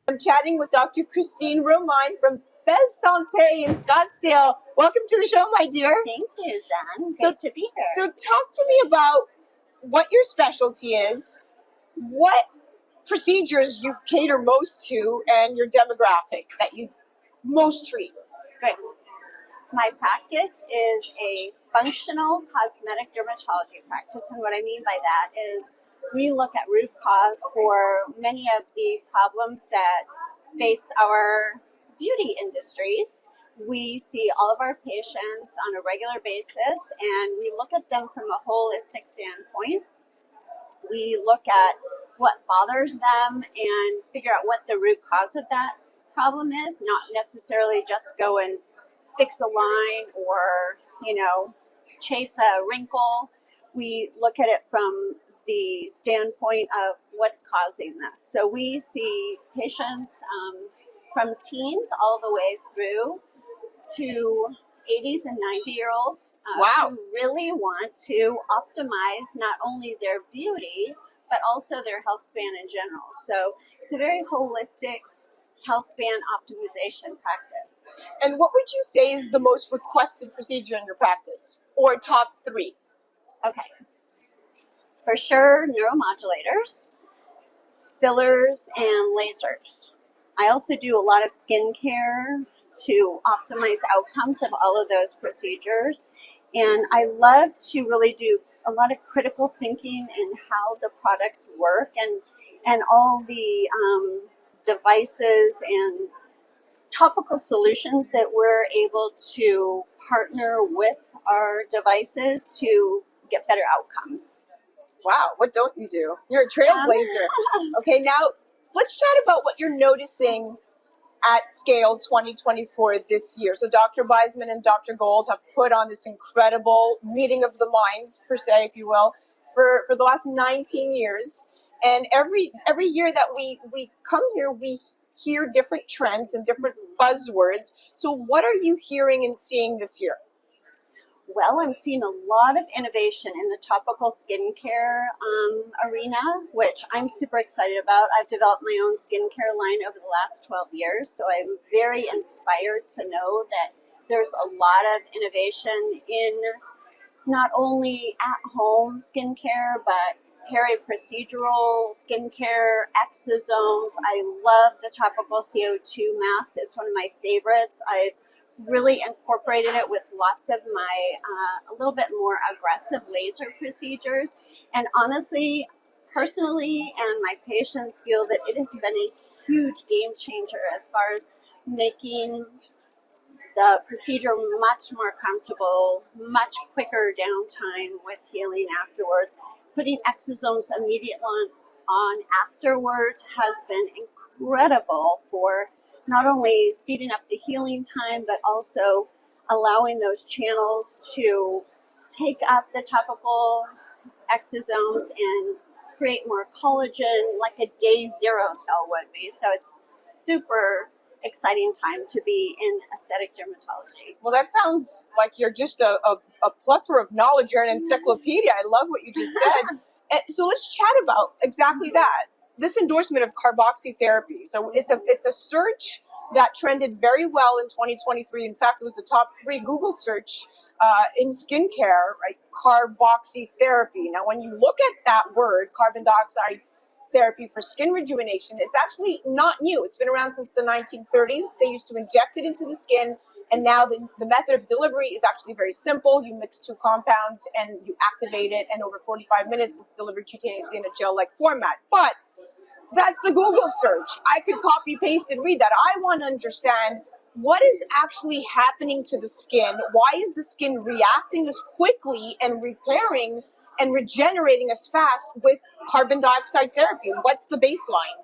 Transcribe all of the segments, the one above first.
I'm chatting with Dr. Kristine Romine from BelleSante in Scottsdale. Welcome to the show, my dear. Thank you, Zan. Great to be here. So talk to me about what your specialty is, what procedures you cater most to, and your demographic that you most treat. Great. My practice is a functional cosmetic dermatology practice, and what I mean by that is we look at root cause for many of the problems that face our beauty industry. We see all of our patients on a regular basis, and we look at them from a holistic standpoint. We look at what bothers them and figure out what the root cause of that problem is, not necessarily just go and fix a line or, chase a wrinkle. We look at it from the standpoint of what's causing this. So we see patients from teens all the way through to 80s and 90-year-olds Wow. who really want to optimize not only their beauty, but also their health span in general. So it's a very holistic health span optimization practice. And what would you say is the most requested procedure in your practice, or top three? Okay. For sure, neuromodulators, fillers, and lasers. I also do a lot of skincare to optimize outcomes of all of those procedures. And I love to really do a lot of critical thinking in how the products work and all the devices and topical solutions that we're able to partner with our devices to get better outcomes. Wow, what don't you do? You're a trailblazer. Okay, now let's chat about what you're noticing at Scale 2024 this year. So Dr. Beisman and Dr. Gold have put on this incredible meeting of the minds, per se, if you will, for the last 19 years. And every year that we come here, we hear different trends and different buzzwords. So what are you hearing and seeing this year? Well, I'm seeing a lot of innovation in the topical skincare arena, which I'm super excited about. I've developed my own skincare line over the last 12 years, so I'm very inspired to know that there's a lot of innovation in not only at-home skincare, but peri-procedural skincare, exosomes. I love the topical CO2 mask. It's one of my favorites. I've really incorporated it with lots of my a little bit more aggressive laser procedures. And honestly, personally, and my patients feel that it has been a huge game changer as far as making the procedure much more comfortable, much quicker downtime with healing afterwards. Putting exosomes immediately on afterwards has been incredible for not only speeding up the healing time, but also allowing those channels to take up the topical exosomes and create more collagen like a day zero cell would be. So it's super exciting time to be in aesthetic dermatology. Well, that sounds like you're just a plethora of knowledge. You're an encyclopedia. I love what you just said. And so let's chat about exactly that. This endorsement of carboxytherapy. So it's a search that trended very well in 2023. In fact, it was the top 3 Google search in skincare, right? Carboxytherapy. Now, when you look at that word, carbon dioxide therapy for skin rejuvenation, it's actually not new. It's been around since the 1930s. They used to inject it into the skin, and now the method of delivery is actually very simple. You mix 2 compounds and you activate it, and over 45 minutes, it's delivered cutaneously in a gel-like format. But that's the Google search. I could copy, paste, and read that. I want to understand what is actually happening to the skin. Why is the skin reacting as quickly and repairing and regenerating as fast with carbon dioxide therapy? What's the baseline?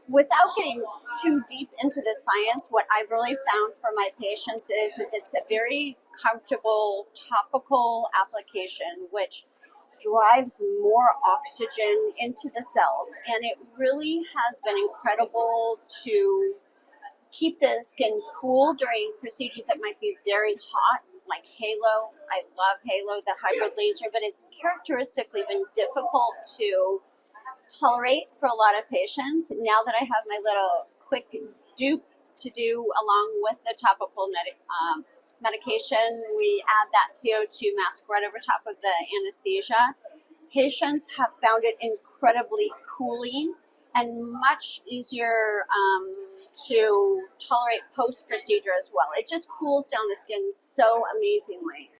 Without getting too deep into the science, what I've really found for my patients is that it's a very comfortable topical application, which drives more oxygen into the cells. And it really has been incredible to keep the skin cool during procedures that might be very hot, like halo. I love halo, the hybrid laser, but it's characteristically been difficult to tolerate for a lot of patients. Now that I have my little quick dupe to do along with the topical medication. We add that CO2 mask right over top of the anesthesia. Patients have found it incredibly cooling and much easier to tolerate post-procedure as well. It just cools down the skin so amazingly.